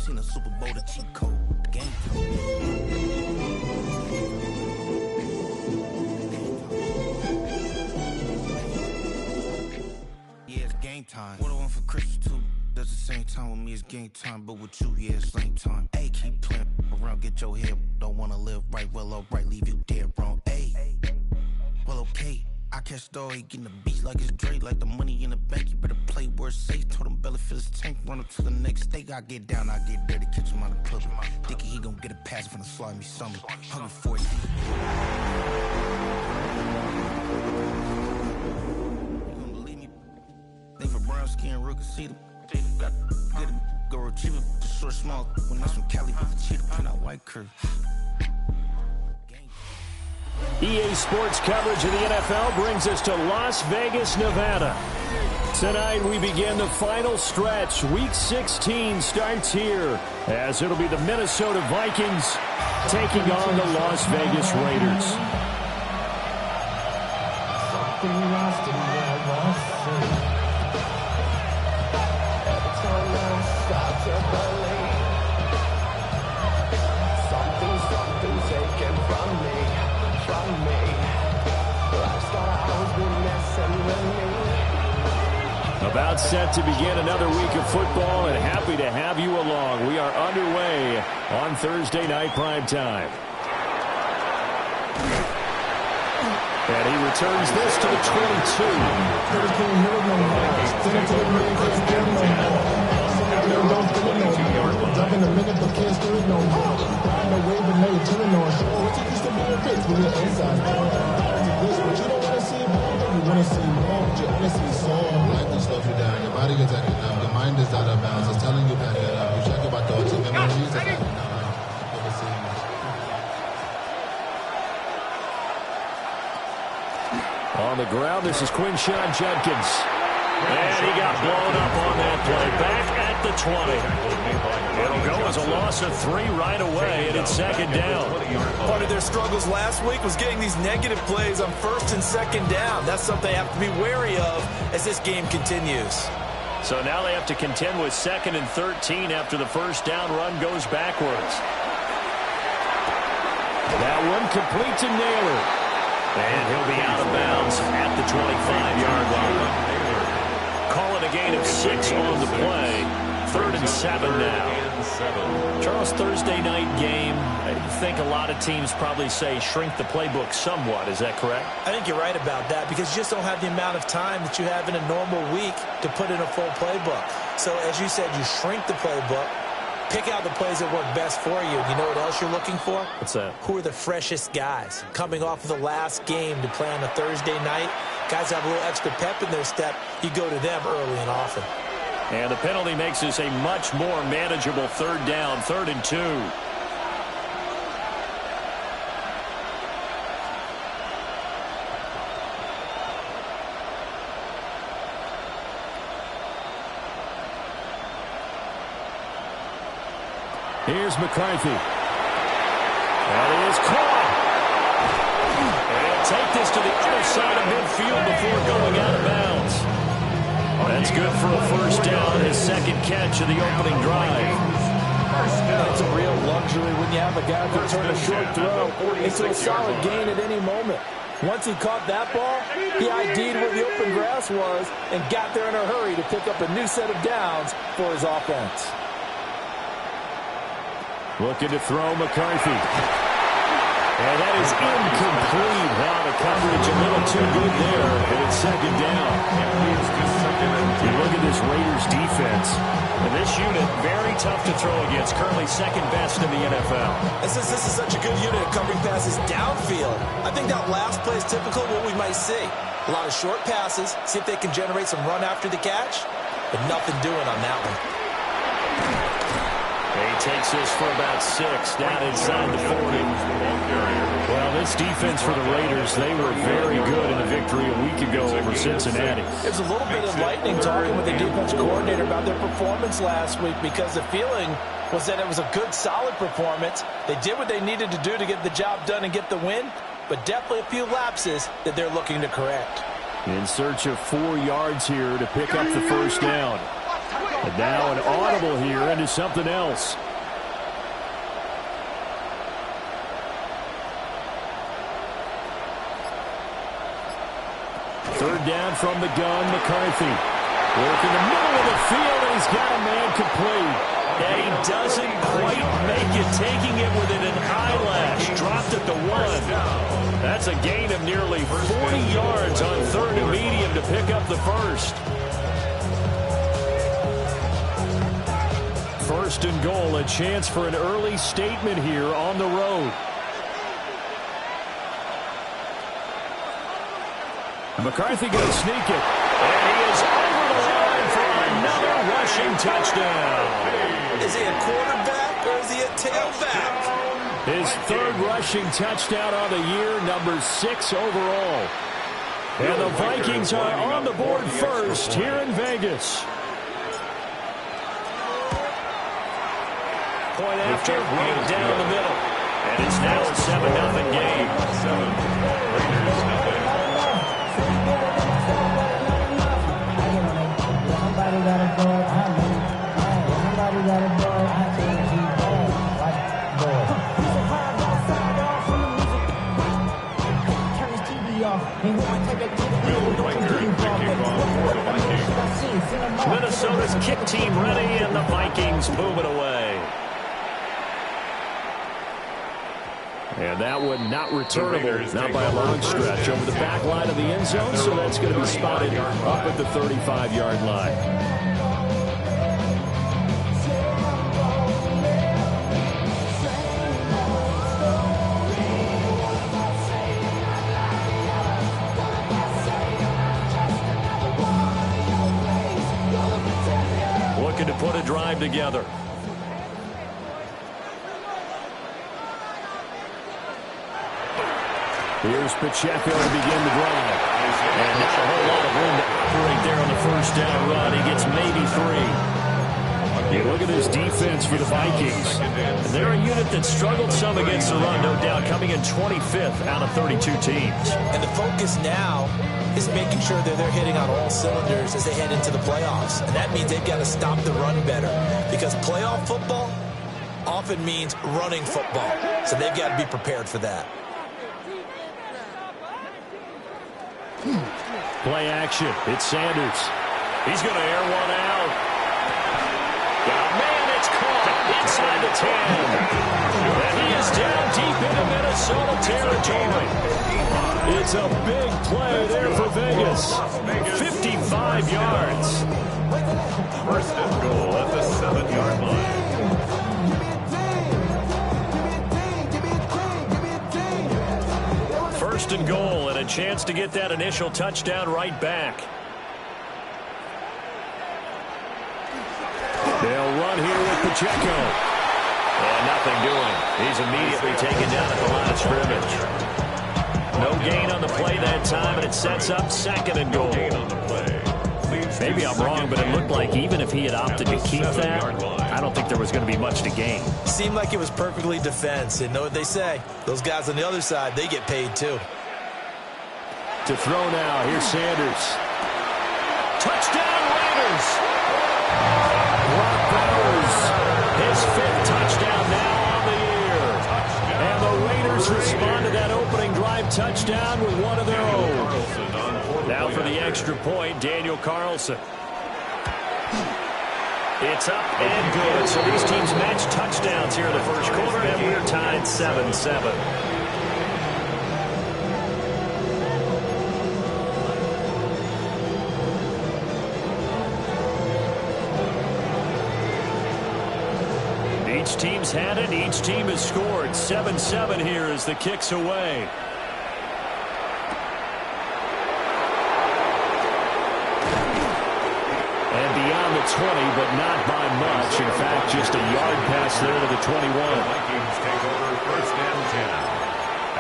seen a Super Bowl, the cheat code, game code. Yeah, it's game time. What I want for Christmas too. Does the same time with me, it's game time, but with you, yeah, it's lame time. Ayy, keep playing around, get your head. Don't wanna live right, well, alright, leave you dead wrong. Ayy, well, okay. I catch the dog, he getting the beat like it's Dre, like the money in the bank. You better play where it's safe. Told him belly fill his tank, run up to the next steak. I get down, I get dirty, catch him on the club. Thinking he gon' get a pass from the slimy summer. Hungry for it. You gonna believe me? Think for brown skin, real can see them. Got get him, go retrieve it. Just short, small. When that's from Cali with the cheetah print out white curve. EA Sports coverage of the NFL brings us to Las Vegas, Nevada. Tonight we begin the final stretch. Week 16 starts here as it'll be the Minnesota Vikings taking on the Las Vegas Raiders. Something taken from me. About set to begin another week of football, and happy to have you along. We are underway on Thursday night primetime. And he returns this to the 22. Dropping a minute, but can't do it no more. Riding the wave and never turning on shore. What you used to be a bitch when you're inside. But you don't want to see more. You want to see more. But you want to see some. Life will slow you down. Your body gets acting up. Your mind is out of bounds. It's telling you back it up. You check about thoughts and memories. It's acting up. On the ground, this is Quinshon Judkins. And he got blown up on that play. Back at the 20. It'll go as a loss of 3 right away, and it's second down. Part of their struggles last week was getting these negative plays on first and second down. That's something they have to be wary of as this game continues. So now they have to contend with 2nd and 13 after the first down run goes backwards. That one complete to Naylor. And he'll be out of bounds at the 25-yard line. Call it a gain of 6 on the play. 3rd and 7 now. Charles, Thursday night game, I think a lot of teams probably say shrink the playbook somewhat. Is that correct? I think you're right about that because you just don't have the amount of time that you have in a normal week to put in a full playbook. So as you said, you shrink the playbook. Pick out the plays that work best for you. You know what else you're looking for? What's that? Who are the freshest guys coming off of the last game to play on a Thursday night? Guys have a little extra pep in their step. You go to them early and often. And the penalty makes this a much more manageable 3rd down, 3rd and 2. Here's McCarthy. That is caught. And take this to the other side of midfield before going out of bounds. That's good for a first down, his 2nd catch of the opening drive. It's a real luxury when you have a guy who can turn a short throw into a solid gain at any moment. Once he caught that ball, he ID'd where the open grass was and got there in a hurry to pick up a new set of downs for his offense. Looking to throw McCarthy. And that is incomplete. Wow, the coverage a little too good there. And it's 2nd down. You look at this Raiders defense. And this unit, very tough to throw against. Currently 2nd best in the NFL. And since this is such a good unit at covering passes downfield, I think that last play is typical of what we might see. A lot of short passes, see if they can generate some run after the catch. But nothing doing on that one. He takes this for about 6 down inside the 40. Well, this defense for the Raiders, they were very good in a victory a week ago over Cincinnati. There's a little bit of lightning talking with the defense coordinator about their performance last week because the feeling was that it was a good, solid performance. They did what they needed to do to get the job done and get the win, but definitely a few lapses that they're looking to correct. In search of 4 yards here to pick up the first down. And now an audible here into something else. Third down from the gun, McCarthy. Working the middle of the field, and he's got a man complete. And he doesn't quite make it, taking it within an eyelash. Dropped at the 1. That's a gain of nearly 40 yards on third and medium to pick up the first. First and goal, a chance for an early statement here on the road. McCarthy going to sneak it. And he is over the line for another rushing touchdown. Is he a quarterback or is he a tailback? His third rushing touchdown on the year, number 6 overall. And the Vikings are on the board first here in Vegas. Point after, right down the middle. And it's now a 7-0 game. 7. Minnesota's kick team ready, and the Vikings move it away. And that one not returnable, not by a long stretch, over the back line of the end zone, so that's going to be spotted up at the 35-yard line. Looking to put a drive together. Here's Pacheco to begin the drive. And not a whole lot of room to operate there on the first down run. He gets maybe 3. You look at this defense for the Vikings. They're a unit that struggled some against the run, no doubt, coming in 25th out of 32 teams. And the focus now is making sure that they're hitting on all cylinders as they head into the playoffs. And that means they've got to stop the run better, because playoff football often means running football. So they've got to be prepared for that. Play action. It's Sanders. He's going to air one out. Oh, man, it's caught inside the 10. And he is down deep into Minnesota territory. It's a big play there for Vegas. 55 yards. First and goal at the 7-yard line. First and goal, and a chance to get that initial touchdown right back. They'll run here with Pacheco. And nothing doing. He's immediately taken down at the line of scrimmage. No gain on the play that time, and it sets up second and goal. Maybe I'm wrong, but it looked like even if he had opted to keep that, I don't think there was going to be much to gain. Seemed like it was perfectly defense. And know what they say? Those guys on the other side, they get paid too. To throw now, here's Sanders. Touchdown Raiders! Brock Bowers, his 5th touchdown now on the year. And the Raiders respond to that opening drive touchdown with one of their own. Now for the extra point, Daniel Carlson. It's up and good. So these teams match touchdowns here in the first quarter, and we're tied 7-7. Each team's had it. Each team has scored. 7-7 here as the kick's away. And beyond the 20, but not by much. In fact, just a yard pass there to the 21. The Vikings take over first and 10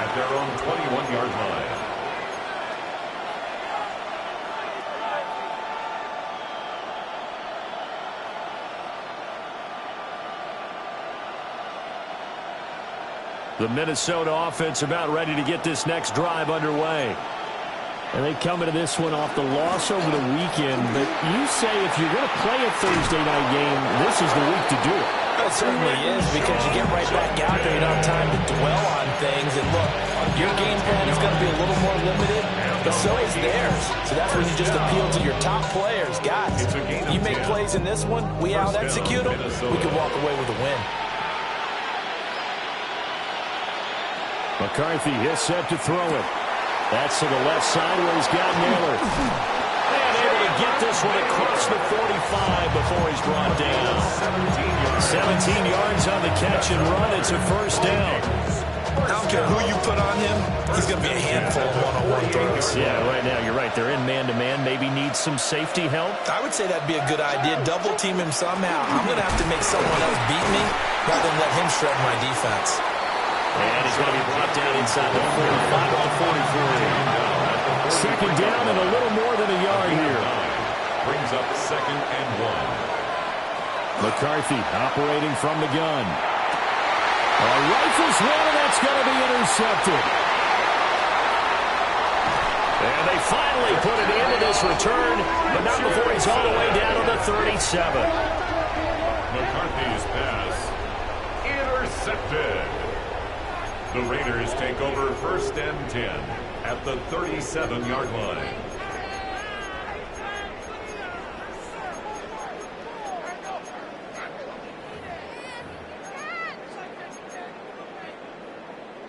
at their own 21-yard line. The Minnesota offense about ready to get this next drive underway. And they come into this one off the loss over the weekend. But you say if you're going to play a Thursday night game, this is the week to do it. It certainly is, because you get right back out there. You don't have time to dwell on things. And look, your game plan is going to be a little more limited, but so is theirs. So that's when you just appeal to your top players. Guys, you make plays in this one, we out-execute them, we can walk away with a win. McCarthy is set to throw it. That's to the left side where he's got Naylor. And able to get this one across the 45 before he's brought down. 17 yards on the catch and run. It's a first down. I don't care who you put on him, he's going to be a handful of one-on-one throws. Yeah, right now, you're right. They're in man-to-man. Maybe need some safety help. I would say that'd be a good idea. Double team him somehow. I'm going to have to make someone else beat me rather than let him shred my defense. And he's going to be brought down inside the 45 on 43. Second down and a little more than a yard here. Brings up second and 1. McCarthy operating from the gun. Rifles one, and that's going to be intercepted. And they finally put it into this return, but not before he's all the way down to the 37. McCarthy's pass intercepted. The Raiders take over first and 10 at the 37-yard line.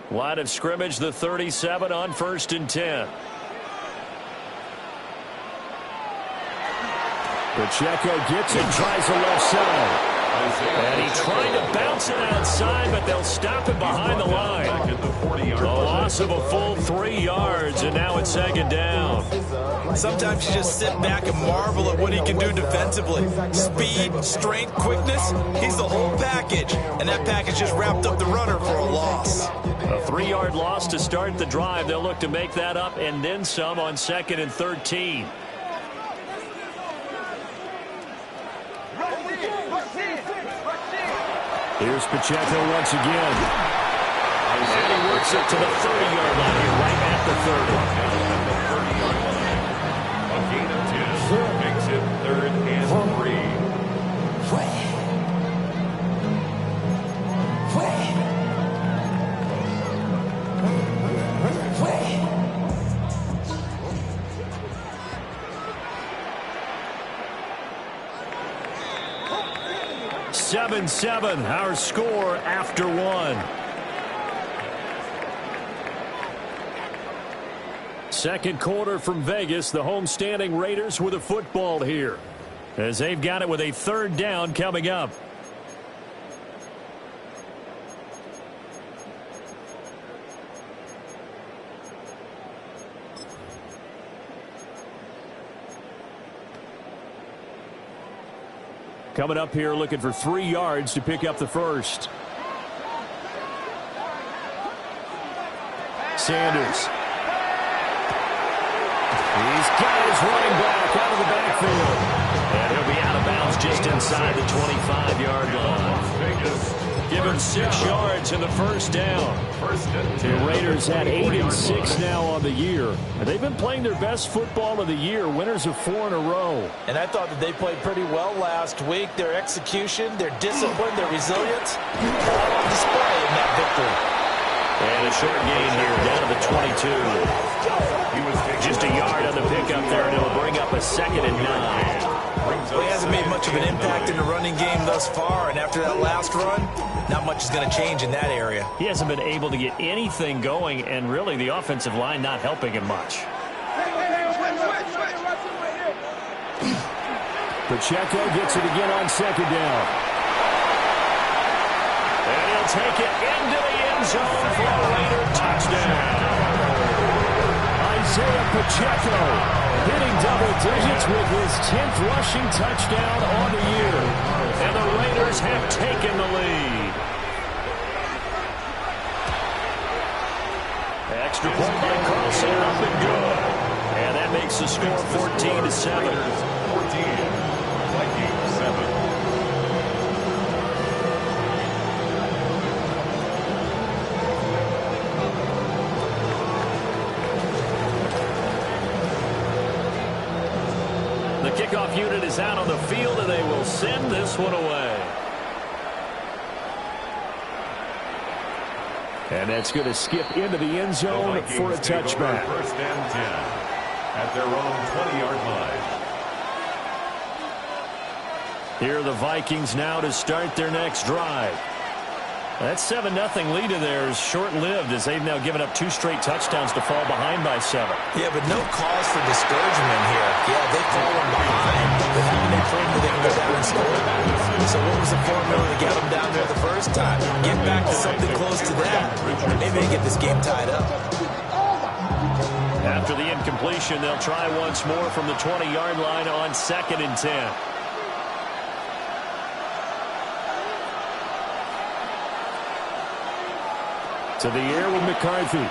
Line of scrimmage, the 37 on first and 10. Pacheco gets it, tries the left side. And he tried to bounce it outside, but they'll stop it behind the line. A loss of a full 3 yards, and now it's second down. Sometimes you just sit back and marvel at what he can do defensively. Speed, strength, quickness, he's the whole package. And that package just wrapped up the runner for a loss. A 3-yard loss to start the drive. They'll look to make that up and then some on second and 13. Here's Pacheco once again. And he works it to the 30-yard line here, right at the 30. A gain of 10 makes it third and 3. Seven, our score after one. Second quarter from Vegas. The homestanding Raiders with a football here, as they've got it with a third down coming up. Coming up here looking for 3 yards to pick up the first. Sanders. He's got his running back out of the backfield. And he'll be out of bounds just inside the 25-yard line. Give him 6 yards in the first down. The Raiders at 8-6 now on the year. And they've been playing their best football of the year, winners of 4 in a row. And I thought that they played pretty well last week. Their execution, their discipline, their resilience, all on display in that victory. And a short gain here down to the 22. Just a yard on the pickup there, and it'll bring up a second and 9. Well, he hasn't made much of an impact in the running game thus far, and after that last run, not much is going to change in that area. He hasn't been able to get anything going, and really the offensive line not helping him much. Pacheco gets it again on second down. And he'll take it into the end zone for a Raider touchdown. Isaiah Pacheco hitting double digits with his 10th rushing touchdown on the year. And the Raiders have taken the lead. Extra point by Carlson, up and good. And that makes the score 14-7. 14, Vikings 7. kickoff unit is out on the field, and they will send this one away. And that's going to skip into the end zone for a touchback. First and 10 at their own 20-yard line. Here are the Vikings now to start their next drive. That 7-0 lead of theirs short-lived as they've now given up 2 straight touchdowns to fall behind by 7. Yeah, but no cause for discouragement here. Yeah, they've fallen behind, but haven't they proven that they can go down and score? So what was the formula to get them down there the first time? Get back to something close to that. Maybe they get this game tied up. After the incompletion, they'll try once more from the 20-yard line on 2nd and 10. To the air with McCarthy. And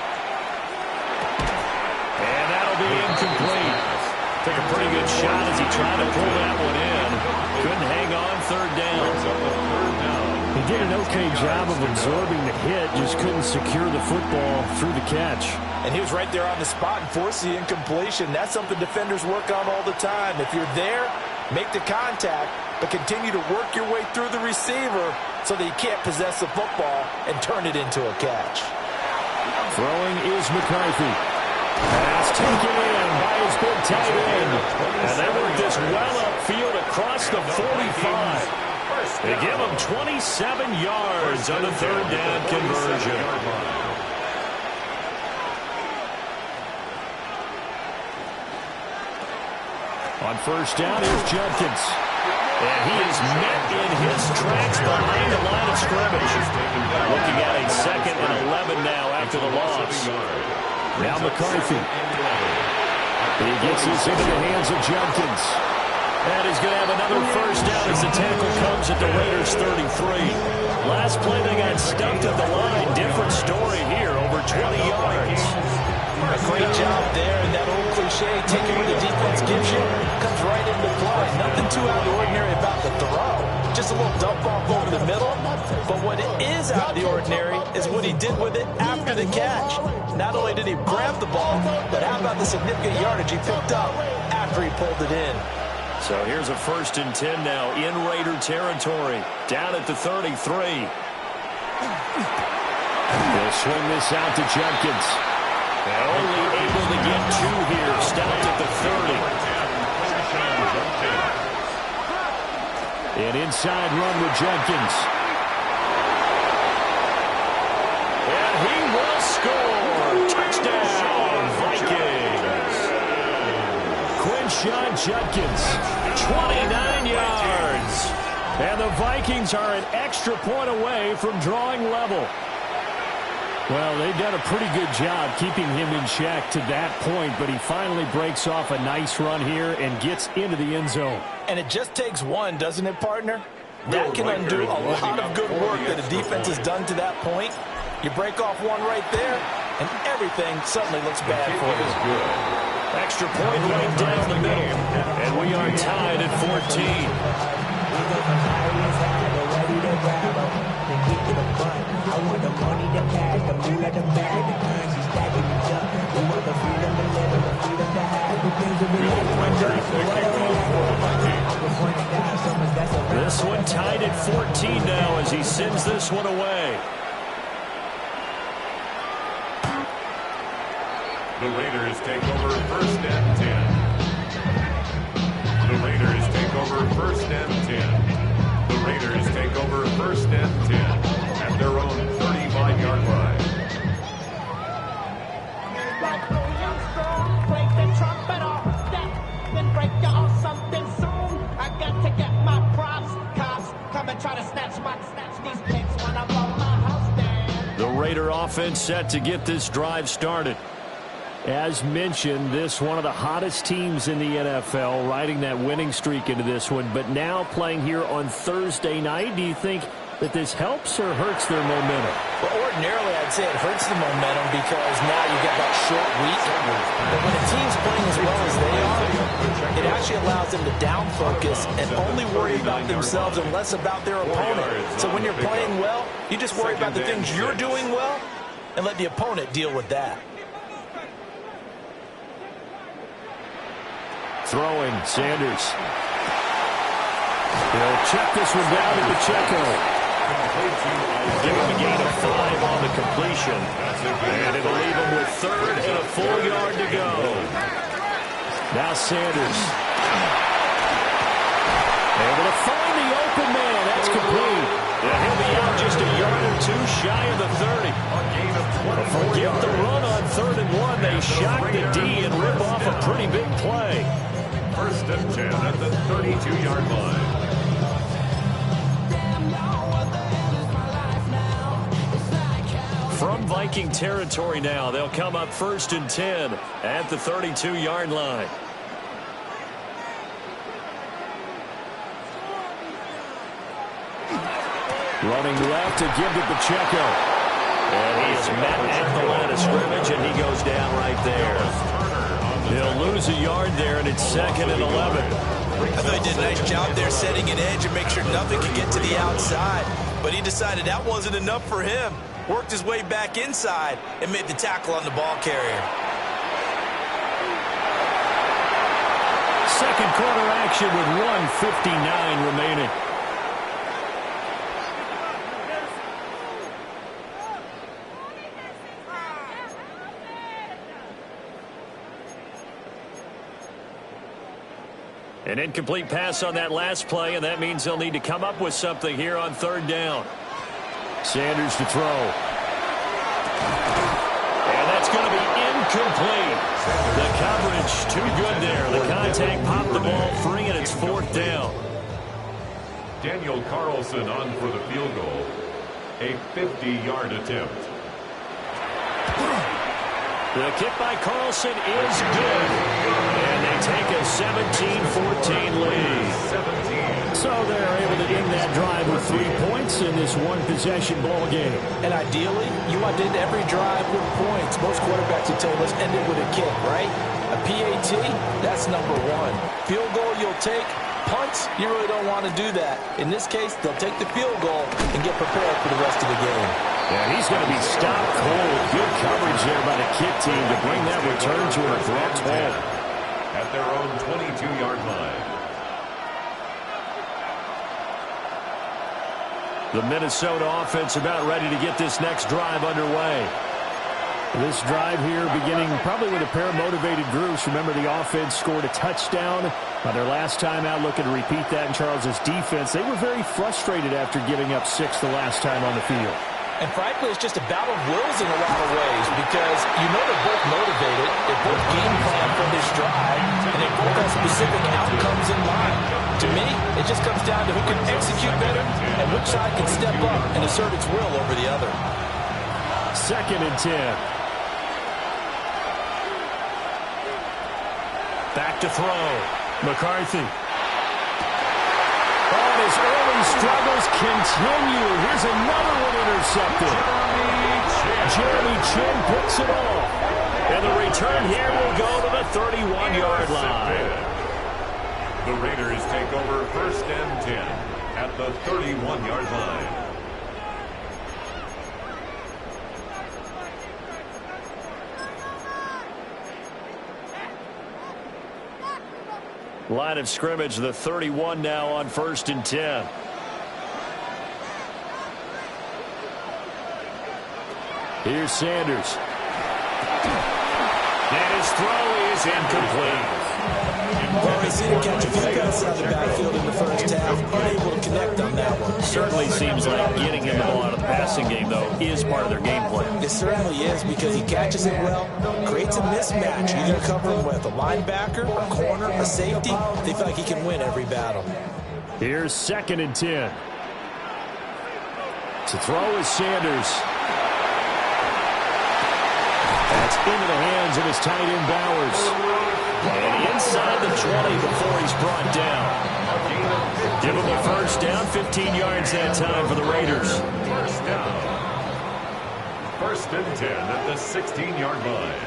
that'll be incomplete. Took a pretty good shot as he tried to pull that one in. Couldn't hang on, 3rd down. He did an okay job of absorbing the hit, just couldn't secure the football through the catch. And he was right there on the spot and forced the incompletion. That's something defenders work on all the time. If you're there, make the contact, but continue to work your way through the receiver so that you can't possess the football and turn it into a catch. Throwing is McCarthy. Pass taken in by his big tight end. And they work this well upfield across the 45. They give him 27 yards on the 3rd down conversion. On 1st down, here's Judkins. And he is met in his tracks behind the line of scrimmage. Looking at a 2nd and 11 now after the loss. Now McCarthy. He gets this into the hands of Judkins. And he's going to have another 1st down as the tackle comes at the Raiders' 33. Last play they got stumped at the line. Different story here, over 20 yards. A great job there, and that old cliche, taking what the defense gives you, comes right into play. Nothing too out of the ordinary about the throw. Just a little dump off over the middle. But what is out of the ordinary is what he did with it after the catch. Not only did he grab the ball, but how about the significant yardage he picked up after he pulled it in. So here's a 1st and 10 now in Raider territory. Down at the 33. They'll swing this out to Judkins. And only able to get 2 here. Stopped at the 30. An inside run with Judkins. And he will score. Touchdown, Vikings. Quinshon Judkins, 29 yards. And the Vikings are an extra point away from drawing level. Well, they've done a pretty good job keeping him in check to that point, but he finally breaks off a nice run here and gets into the end zone. And it just takes one, doesn't it, partner? That can undo a lot of good work that a defense has done to that point. You break off one right there, and everything suddenly looks bad for you. Extra point right down the middle. And we are tied at 14. This one tied at 14 now as he sends this one away. The Raiders take over 1st and 10. The Raiders take over 1st and 10. The Raiders take over 1st and 10 at their own 35-yard line. The Raider offense set to get this drive started. As mentioned, this one of the hottest teams in the NFL, riding that winning streak into this one, but now playing here on Thursday night. Do you think that this helps or hurts their momentum? Well, ordinarily, I'd say it hurts the momentum because now you get that short week. But when a team's playing as well as they are, it actually allows them to down focus and only worry about themselves and less about their opponent. So when you're playing well, you just worry about the things you're doing well and let the opponent deal with that. Throwing, Sanders. He'll check this one down to Pacheco. Give him a gain of 5 on the completion. And it'll leave him with 3rd and a full yard to go. Now Sanders. Able to find the open man. That's complete. Yeah, he'll be out just a yard or 2 shy of the 30. Forget the run on 3rd and 1. They shock the D and rip off a pretty big play. 1st and 10 at the 32-yard line. From Viking territory now, they'll come up 1st and 10 at the 32-yard line. Running left to give to Pacheco. And he is met at the line of scrimmage, and he goes down right there. He'll lose a yard there, and it's 2nd and 11. I thought he did a nice job there setting an edge and make sure nothing could get to the outside. But he decided that wasn't enough for him. Worked his way back inside and made the tackle on the ball carrier. Second quarter action with 1:59 remaining. An incomplete pass on that last play, and that means they'll need to come up with something here on 3rd down. Sanders to throw. And that's going to be incomplete. The coverage too good there. The contact popped the ball free, and it's 4th down. Daniel Carlson on for the field goal. A 50-yard attempt. The kick by Carlson is good. And they take a 17-14 lead. So they're able to end that drive with 3 points in this one-possession ball game. And ideally, you want to end every drive with points. Most quarterbacks will tell you, let's end it with a kick, right? A PAT, that's number 1. Field goal you'll take. Punts, you really don't want to do that. In this case, they'll take the field goal and get prepared for the rest of the game. Yeah, he's going to be stopped cold. Good coverage there by the kick team to bring that return to an abrupt halt. At their own 22-yard line. The Minnesota offense about ready to get this next drive underway. This drive here beginning probably with a pair of motivated groups. Remember, the offense scored a touchdown on their last time out. Looking to repeat that in Charles's defense. They were very frustrated after giving up 6 the last time on the field. And frankly, it's just a battle of wills in a lot of ways because you know they're both motivated, they both game plan for this drive, and they both have specific outcomes in mind. To me, it just comes down to who can execute better and which side can step up and assert its will over the other. 2nd and 10. Back to throw. McCarthy. And his early struggles continue. Here's another one intercepted. Jeremy Chin picks it off. And the return here will go to the 31-yard line. The Raiders take over 1st and 10 at the 31-yard line. Line of scrimmage, the 31 now on 1st and 10. Here's Sanders. And his throw is incomplete. Well, he's seen him catch a few passes out of the backfield in the first half. Unable to connect on that one. Certainly seems like getting him the ball out of the passing game, though, is part of their game plan. It certainly is because he catches it well, creates a mismatch. You're going to cover him with a linebacker, a corner, a safety. They feel like he can win every battle. Here's 2nd and 10. To throw is Sanders. That's into the hands of his tight end Bowers. And inside the 20 before he's brought down. Give him a 1st down, 15 yards that time for the Raiders. 1st and 10 at the 16-yard line.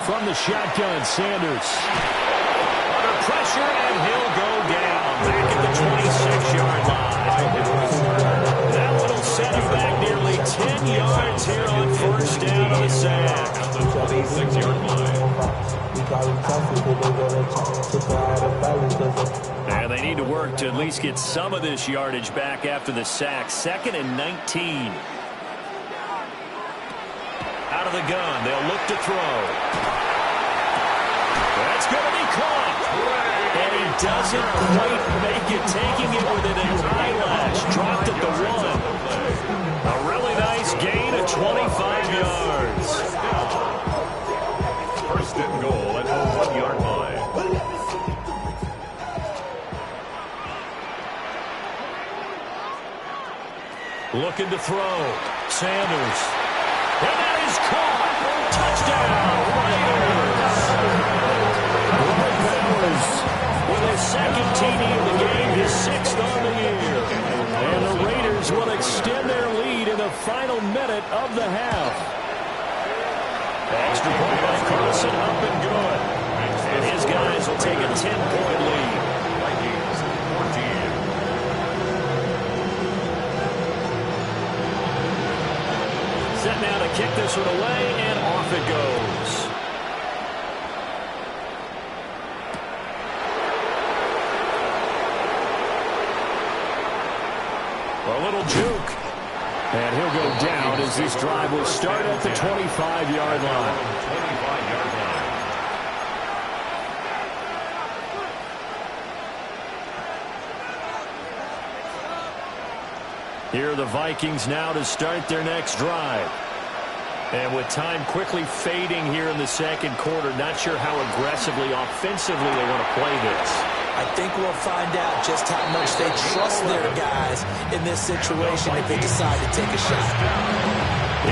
From the shotgun, Sanders. Under pressure, and he'll go down back at the 26-yard line. That one will set him back nearly 10 yards here on 1st down on the sack. At the 26-yard line. And they need to work to at least get some of this yardage back after the sack. 2nd and 19. Out of the gun, they'll look to throw. That's going to be caught. And he doesn't quite make it, taking it with an eyelash. Dropped at the 1. A really nice gain of 25 yards. First and goal at the 1-yard line. Looking to throw. Sanders. And that is caught. Touchdown, Raiders. With his 2nd TD of the game, his 6th on the year. And the Raiders will extend their lead in the final minute of the half. Extra point by Carson, up and good. And his guys will take a 10-point lead. Vikings 14. Set now to kick this one away, and off it goes. A little juke. And he'll go down as this drive will start at the 25-yard line. 25-yard line. Here are the Vikings now to start their next drive. And with time quickly fading here in the 2nd quarter, not sure how aggressively, offensively they want to play this. I think we'll find out just how much they trust their guys in this situation if they decide to take a shot.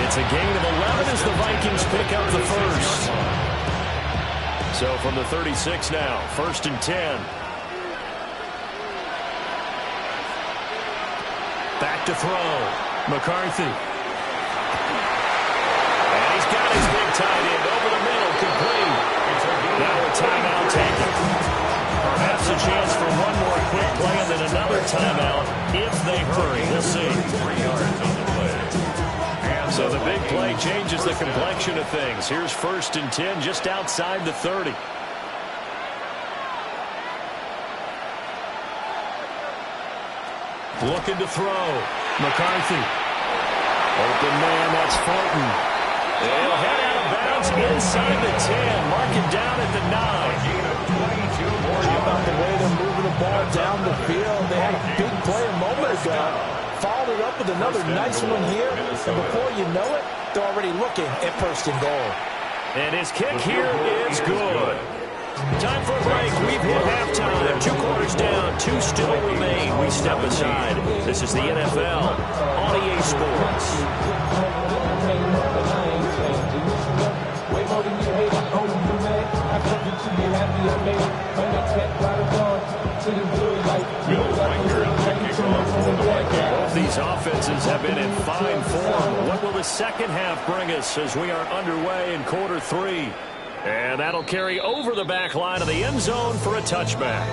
It's a gain of 11 as the Vikings pick up the first. So from the 36 now, 1st and 10. Back to throw. McCarthy. And he's got his big tight end over the middle, complete. Now a timeout taken. Perhaps a chance for one more quick play and then another timeout if they hurry. We'll see. 3 yards on the play. So the big play changes the complexion of things. Here's 1st and 10 just outside the 30. Looking to throw. McCarthy. Open man, that's Fulton. They'll head out of bounds inside the 10. Mark it down at the 9. How about the way they're moving the ball down the field? They had a big play a moment ago. Followed it up with another nice one here. And before you know it, they're already looking at 1st and goal. And his kick here is good. Time for a break. We've hit halftime. 2 quarters down. 2 still remain. We step aside. This is the NFL on EA Sports. Both these offenses have been in fine form. What will the 2nd half bring us as we are underway in quarter 3? And that'll carry over the back line of the end zone for a touchback.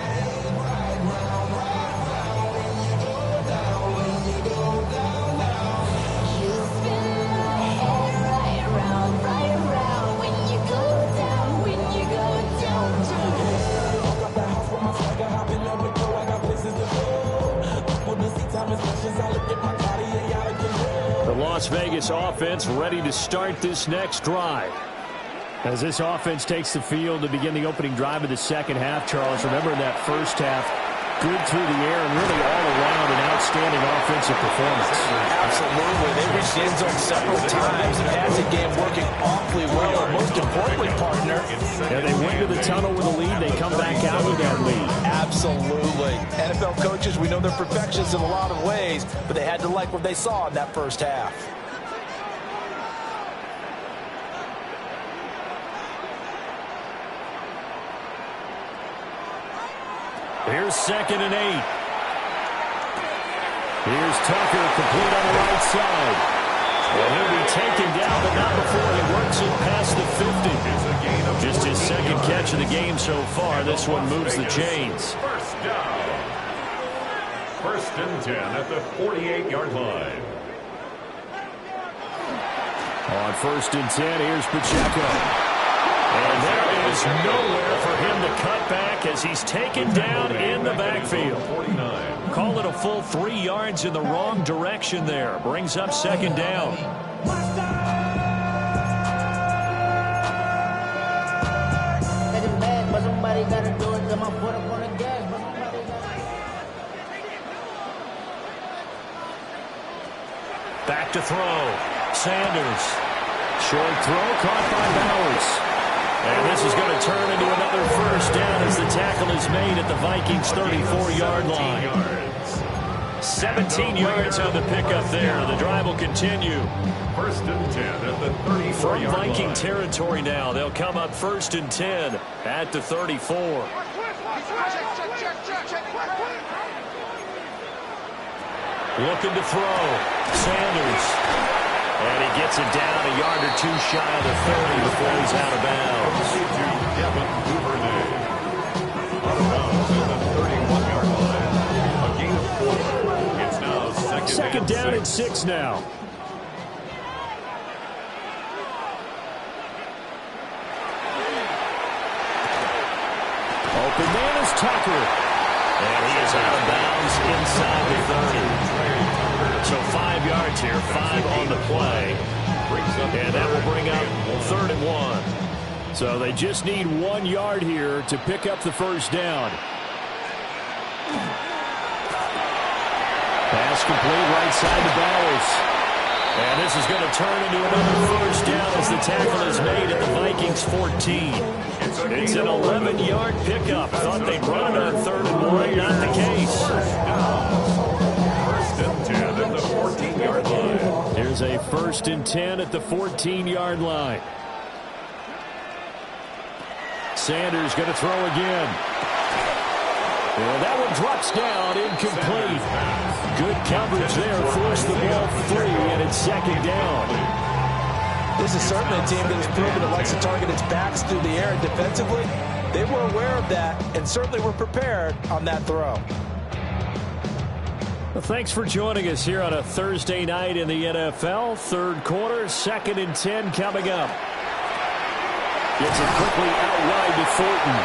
The Las Vegas offense ready to start this next drive. As this offense takes the field to begin the opening drive of the 2nd half, Charles, remember in that 1st half, good through the air and really all around an outstanding offensive performance. Absolutely. They reached the end zone several times. The passing game working awfully well. And most importantly, partner, Yeah, they went to the tunnel with a lead. They come back out with that lead. absolutely. NFL coaches, we know they're perfectionists in a lot of ways, but they had to like what they saw in that 1st half. Here's 2nd and 8. Here's Tucker, complete on the right side. And he'll be taken down, but not before he works it past the 50. Just his 2nd catch of the game so far. This one moves the chains. First down. 1st and 10 at the 48-yard line. On 1st and 10, here's Pacheco. And there is nowhere for him to cut back as he's taken down in the backfield. Call it a full 3 yards in the wrong direction there. Brings up second down. Back to throw. Sanders. Short throw caught by Bowers. And this is going to turn into another first down as the tackle is made at the Vikings' 34-yard line. 17 yards on the pickup there. The drive will continue. First and 10 at the 34-yard From Viking line. territory now, they'll come up first and 10 at the 34. Looking to throw. Sanders. And he gets it down a yard or two shy of the 30 before he's out of bounds. Devin Duvernay. Out of bounds at the 31-yard line. A gain of 4. It's now Second down and 6 now. Open man is Tucker. And he is out of bounds inside the 30. So 5 yards here, 5 on the play. And that will bring up 3rd and 1. So they just need 1 yard here to pick up the first down. Pass complete right side to Bowers. And this is going to turn into another first down as the tackle is made at the Vikings 14. It's an 11-yard pickup. Thought they'd run it on 3rd and 1. Not the case. First and 10 at the 14-yard line. Here's a 1st and 10 at the 14-yard line. Sanders going to throw again. And that one drops down, incomplete. Good coverage there, forced the ball free, and it's 2nd down. This is certainly a team that has proven it likes to target its backs through the air, and defensively, they were aware of that and certainly were prepared on that throw. Well, thanks for joining us here on a Thursday night in the NFL. 3rd quarter, 2nd and 10 coming up. Gets it quickly out wide to Thornton.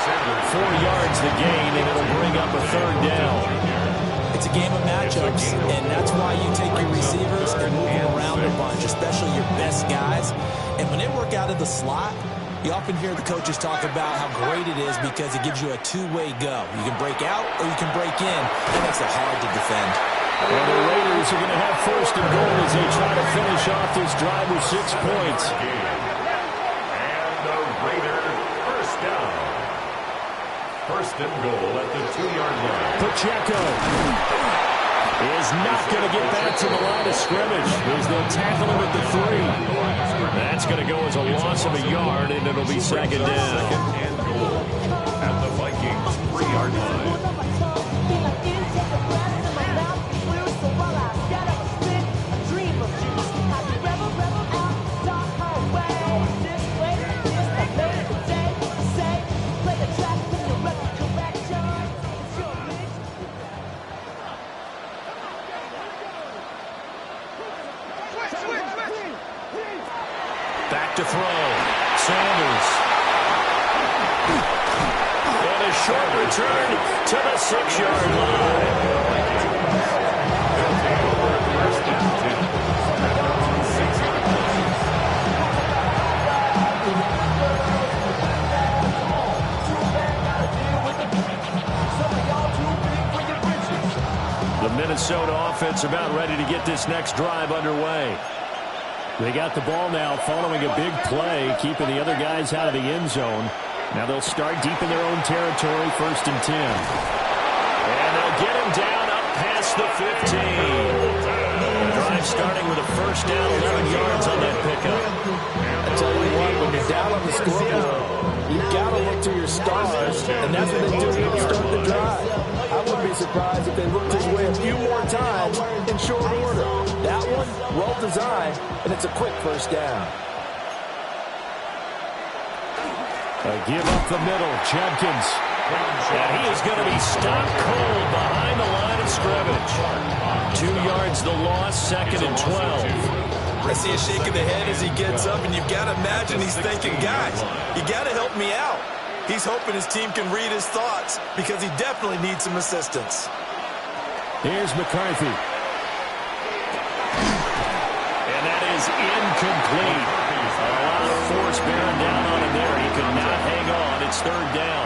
4 yards the gain, and it'll bring up a 3rd down. It's a game of matchups, and that's why you take your receivers and move them around a bunch, especially your best guys. And when they work out of the slot, you often hear the coaches talk about how great it is because it gives you a two-way go. You can break out or you can break in. That makes it hard to defend. Well, the Raiders are going to have 1st and goal as they try to finish off this drive with 6 points. And the Raiders first down. 1st and goal at the 2-yard line. Pacheco is not going to get back to the line of scrimmage as they'll tackle him at the 3. That's going to go as a loss of a yard, and it'll be 2nd down. 2nd and goal at the Vikings 3-yard line. Back to throw. Sanders. And a short return to the 6-yard line. The Minnesota offense about ready to get this next drive underway. They got the ball now following a big play, keeping the other guys out of the end zone. Now they'll start deep in their own territory, 1st and 10. And they'll get him down up past the 15. The drive starting with a first down, 11 yards on that pickup. I tell you what, when you're down on the scoreboard, you've got to look to your stars, and that's what they do to start the drive. I wouldn't be surprised if they looked his way a few more times in short order. That one, well designed, and it's a quick first down. A give up the middle, Judkins. And he is going to be stopped cold behind the line of scrimmage. 2 yards the loss, 2nd and 12. I see a shake of the head as he gets up, and you've got to imagine he's thinking, guys, you got to help me out. He's hoping his team can read his thoughts because he definitely needs some assistance. Here's McCarthy. And that is incomplete. A lot of force bearing down on him there. He could not hang on. It's third down.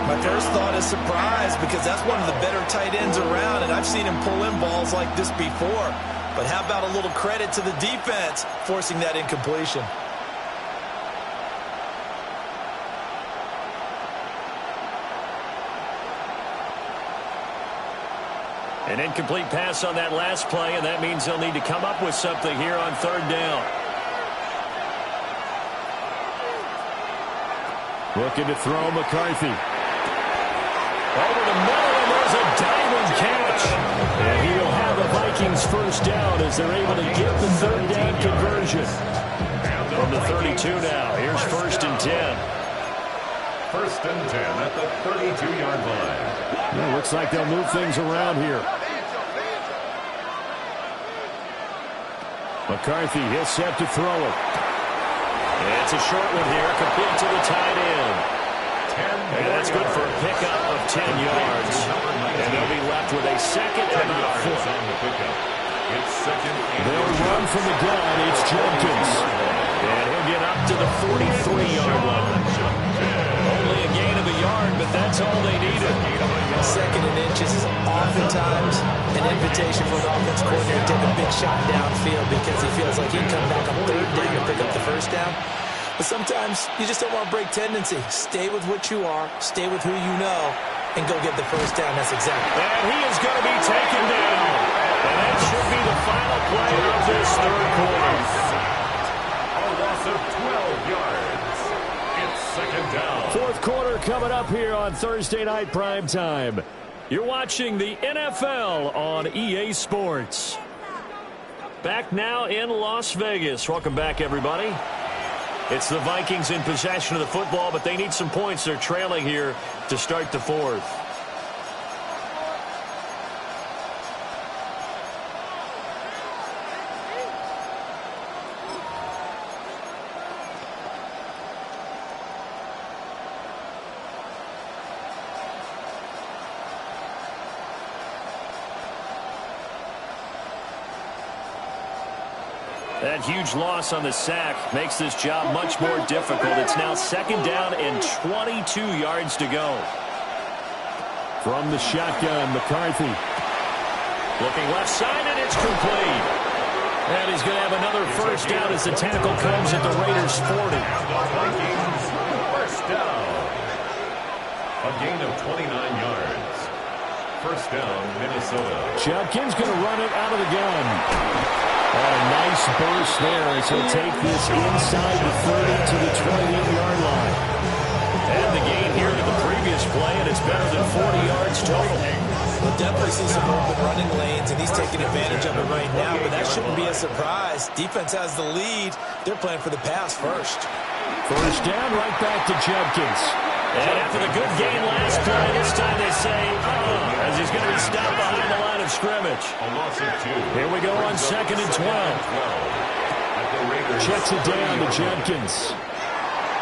My first thought is surprise because that's one of the better tight ends around, and I've seen him pull in balls like this before. But how about a little credit to the defense forcing that incompletion? An incomplete pass on that last play, and that means they'll need to come up with something here on third down. Looking to throw McCarthy. Over the middle, and there's a diving catch. And he'll have the Vikings first down as they're able to get the third down conversion. From the 32 now, here's first and 10. First and 10 at the 32-yard line. Well, looks like they'll move things around here. McCarthy, he'll set to throw it. And it's a short one here, complete to the tight end. And that's good for a pickup of 10 yards. And they'll be left with a second and about 4. They'll run from the gun. It's Jenkins. And he'll get up to the 43-yard line. Only a gain of a yard, but that's all they needed. Second and inches is oftentimes an invitation for an offense coordinator to take a big shot downfield because he feels like he can come back on third down to pick up the first down. But sometimes you just don't want to break tendency. Stay with what you are, stay with who you know, and go get the first down. That's exactly. And he is going to be taken down. And that should be the final play of this third quarter. A loss of 12 yards. It's second down. Fourth quarter coming up here on Thursday Night Primetime. You're watching the NFL on EA Sports. Back now in Las Vegas. Welcome back, everybody. It's the Vikings in possession of the football, but they need some points. They're trailing here to start the fourth. That huge loss on the sack makes this job much more difficult. It's now second down and 22 yards to go. From the shotgun, McCarthy. Looking left side, and it's complete. And he's going to have another first down as the tackle comes at the Raiders' 40. Vikings first down. A gain of 29 yards. First down, Minnesota. Jenkins going to run it out of the gun. And a nice burst there as he'll take this inside the 30 to the 28-yard line. And the gain here to the previous play, and it's better than 40 yards total. We'll definitely see some open running lanes, and he's taking advantage of it right now, but that shouldn't be a surprise. Defense has the lead. They're playing for the pass first. First down, right back to Jenkins. And after the good game last play, this time they say, as he's going to be stopped behind the line of scrimmage. A loss of 2. Here we go on second and 12. Checks it down to Jenkins.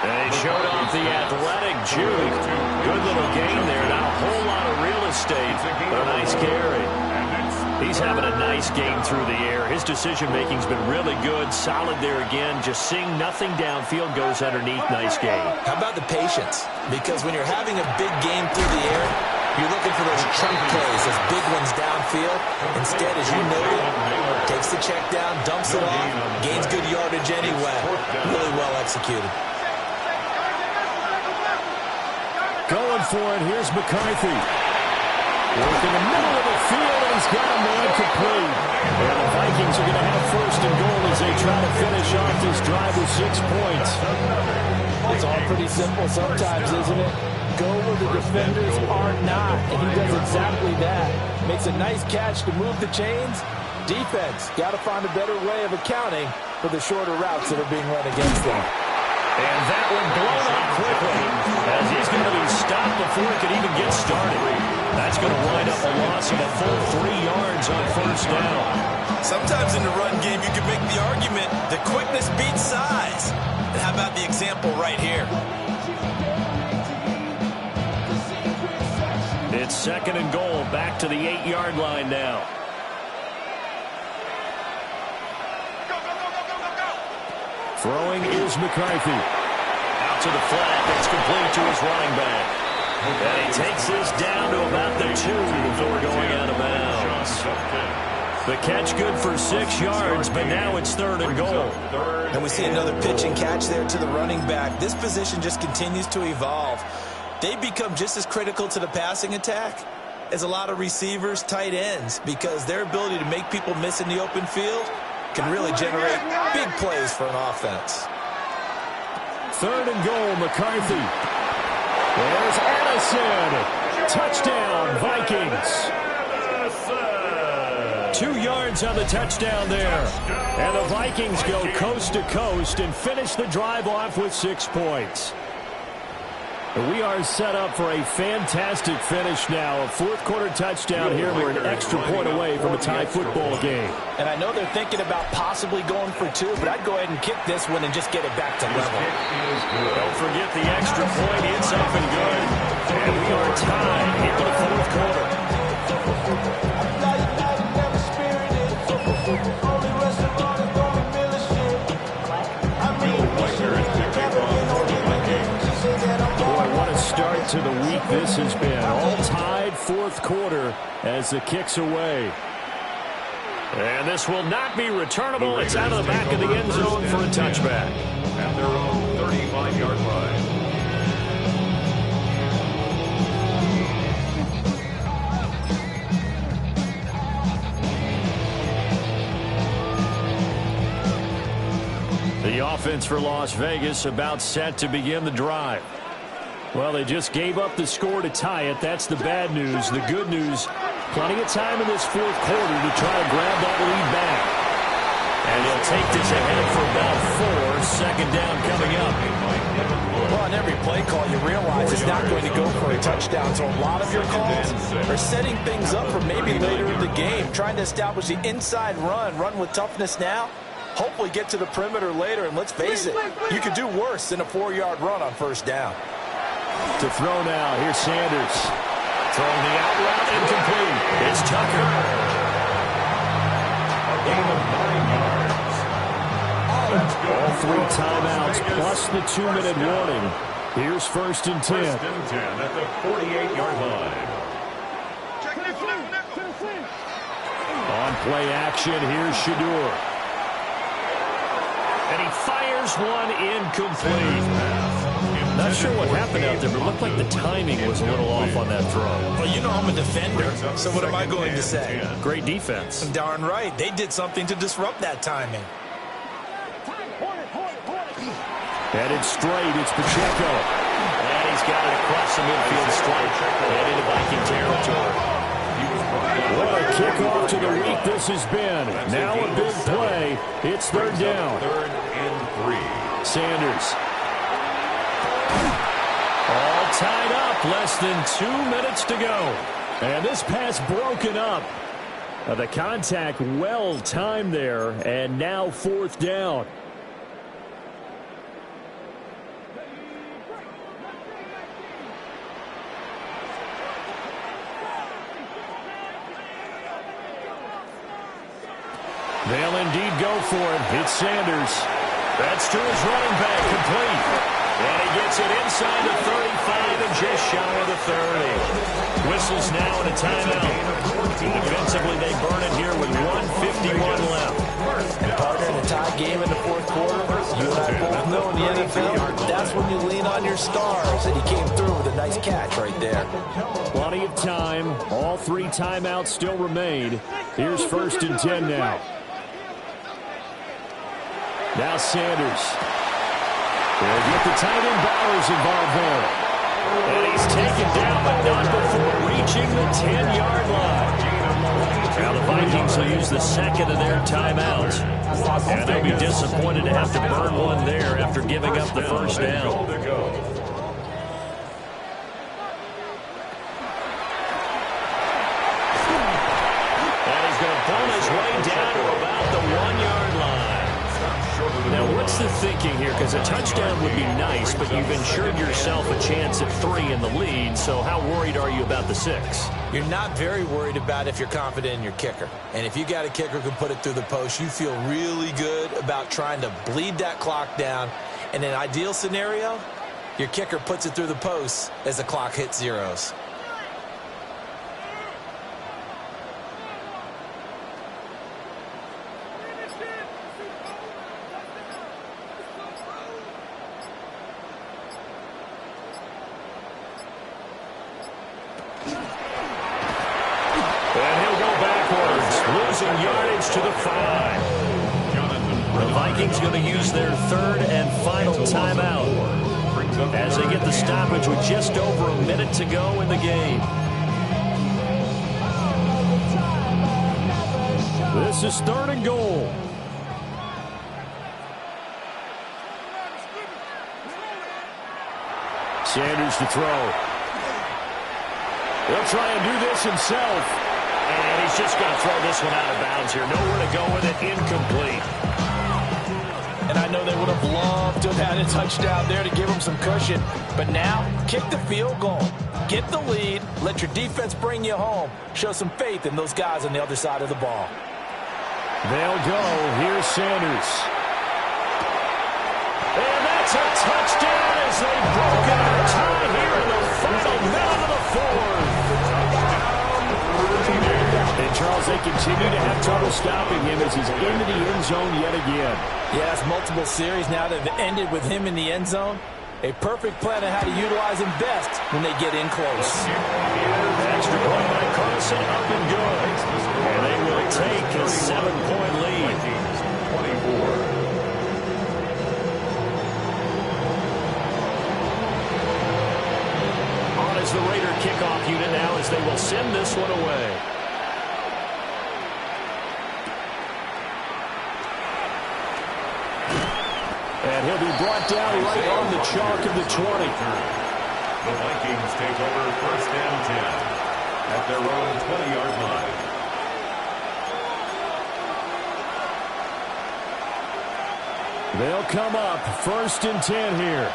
And he showed off the athletic juke. Good little gain there. Not a whole lot of real estate, but a nice carry. He's having a nice game through the air. His decision-making's been really good. Solid there again. Just seeing nothing downfield goes underneath. Nice game. How about the patience? Because when you're having a big game through the air, you're looking for those chunk plays, those big ones downfield. Instead, as you noted, takes the check down, dumps it off, gains good yardage anyway. Really well executed. Going for it. Here's McCarthy. Work in the middle of the field, and he's got him there complete. And the Vikings are going to have first and goal as they try to finish off this drive with 6 points. It's all pretty simple sometimes, isn't it? Go where the defenders are not, and he does exactly that. Makes a nice catch to move the chains. Defense got to find a better way of accounting for the shorter routes that are being run against them. And that one blown up quickly as he's going to be stopped before it can even get started. That's going to wind up a loss of a full 3 yards on first down. Sometimes in the run game, you can make the argument that quickness beats size. And how about the example right here? It's 2nd and goal, back to the 8-yard line now. Throwing is McCarthy. Out to the flat, that's complete to his running back. And he takes this down to about the 2 before going out of bounds. The catch good for 6 yards, but now it's 3rd and goal. And we see another pitch and catch there to the running back. This position just continues to evolve. They become just as critical to the passing attack as a lot of receivers, tight ends, because their ability to make people miss in the open field can really generate big plays for an offense. 3rd and goal, McCarthy. There's Addison. Touchdown, Vikings. 2 yards on the touchdown there. And the Vikings go coast to coast and finish the drive off with 6 points. We are set up for a fantastic finish now. A 4th quarter touchdown here. We're an extra point away from a tie football game. And I know they're thinking about possibly going for 2, but I'd go ahead and kick this one and just get it back to level. Don't forget the extra point. It's up and good. And we are tied into the 4th quarter. Start to the week this has been. All tied 4th quarter as the kick's away. And this will not be returnable. It's out of the back of the end zone for a touchback. At their own 35-yard line. The offense for Las Vegas about set to begin the drive. Well, they just gave up the score to tie it. That's the bad news. The good news, plenty of time in this 4th quarter to try to grab that lead back. And he'll take this ahead for about 4. 2nd down coming up. Well, on every play call, you realize it's not going to go for a touchdown. So a lot of your calls are setting things up for maybe later in the game, trying to establish the inside run with toughness now. Hopefully get to the perimeter later, and let's face it, you could do worse than a 4-yard run on first down. To throw now, here's Sanders. Throwing the out route, incomplete. It's Tucker. A gain of 9 yards. All 3 timeouts plus the 2-minute warning. Here's 1st and 10. 1st and 10 at the 48-yard line. On play action, here's Shedeur. And he fires one incomplete. Not sure what happened out there, but it looked like the timing was a little off on that throw. Well, you know I'm a defender, so what am I going to say? Great defense. Darn right. They did something to disrupt that timing. Headed straight, it's Pacheco. And he's got it across the midfield stripe and into Viking territory. What a kickoff to the week this has been. Now a big play. It's 3rd down. 3rd and 3. Sanders. All tied up, less than 2 minutes to go. And this pass broken up. The contact well timed there, and now 4th down. They'll indeed go for it. It's Sanders. That's to his running back, complete. And he gets it inside the 35 and just shy of the 30. Whistles now in a timeout. Defensively, they burn it here with 1:51 left. And partner, in a tie game in the 4th quarter, you and I both know in the NFL, that's when you lean on your stars. And he came through with a nice catch right there. Plenty of time. All 3 timeouts still remain. Here's 1st and 10 now. Now Sanders. They'll get the tight end Bowers involved there. And he's taken down, but not before reaching the 10-yard line. Now the Vikings will use the second of their timeouts. And they'll be disappointed to have to burn one there after giving up the first down. And he's going to pull his way down to about the 1-yard line. Now, what's the thinking here? Because a touchdown would be nice, but you've ensured yourself a chance at 3 in the lead, so how worried are you about the 6? You're not very worried about if you're confident in your kicker. And if you got a kicker who can put it through the post, you feel really good about trying to bleed that clock down. In an ideal scenario, your kicker puts it through the post as the clock hits zeros. Losing yardage to the 5. The Vikings going to use their third and final timeout as they get the stoppage with just over a minute to go in the game. This is 3rd and goal. Sanders to throw. He'll try and do this himself. And he's just going to throw this one out of bounds here. Nowhere to go with it. Incomplete. And I know they would have loved to have had a touchdown there to give them some cushion. But now, kick the field goal. Get the lead. Let your defense bring you home. Show some faith in those guys on the other side of the ball. They'll go. Here's Sanders. And that's a touchdown as they've broken our tie here in the final minute of the 4th. And, Charles, they continue to have trouble stopping him as he's into the end zone yet again. Yes, multiple series now that have ended with him in the end zone. A perfect plan on how to utilize him best when they get in close. Extra point by Carson, up and good. And they will take a 7-point lead. 24. On is the Raider kickoff unit now as they will send this one away. And he'll be brought down right on the chalk of the 20. The Vikings take over 1st and 10 at their own 20-yard line. They'll come up 1st and 10 here.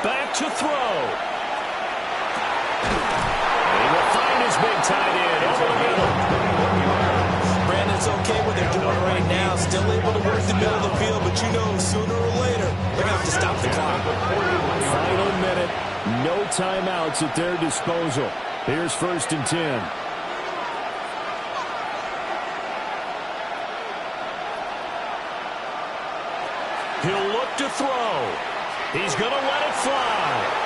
Back to throw. Big tight end over the middle. Brandon, it's okay what they're doing right now. Still able to work the middle of the field, but you know sooner or later they're going to have to stop the clock. Final minute. No timeouts at their disposal. Here's 1st and 10. He'll look to throw. He's going to let it fly.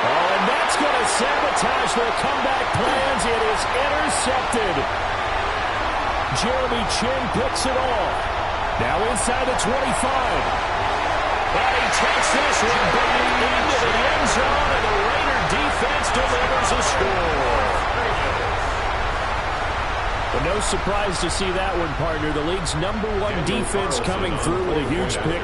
Oh, and that's going to sabotage their comeback plans. It is intercepted. Jeremy Chinn picks it off. Now inside the 25. And he takes this one back into the end zone, and the Raider defense delivers a score. But no surprise to see that one, partner. The league's #1 defense coming through with a huge pick.